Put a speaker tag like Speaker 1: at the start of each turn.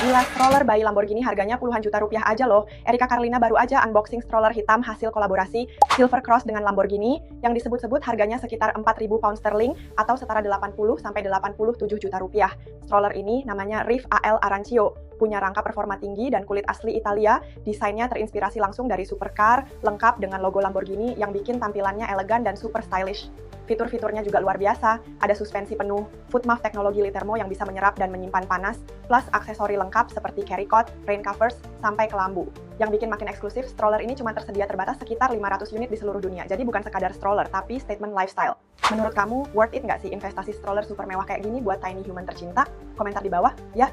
Speaker 1: Gila, stroller by Lamborghini harganya puluhan juta rupiah aja loh. Erika Carlina baru aja unboxing stroller hitam hasil kolaborasi Silver Cross dengan Lamborghini yang disebut-sebut harganya sekitar 4.000 pound sterling atau setara 80–87 juta rupiah. Stroller ini namanya Riv AL Arancio, punya rangka performa tinggi dan kulit asli Italia. Desainnya terinspirasi langsung dari supercar, lengkap dengan logo Lamborghini yang bikin tampilannya elegan dan super stylish. Fitur-fiturnya juga luar biasa, ada suspensi penuh, FootMav teknologi Litermo yang bisa menyerap dan menyimpan panas, plus aksesori lengkap seperti carry cot, rain covers, sampai ke lampu. Yang bikin makin eksklusif, stroller ini cuma tersedia terbatas sekitar 500 unit di seluruh dunia, jadi bukan sekadar stroller, tapi statement lifestyle. Menurut kamu, worth it nggak sih investasi stroller super mewah kayak gini buat tiny human tercinta? Komentar di bawah, ya!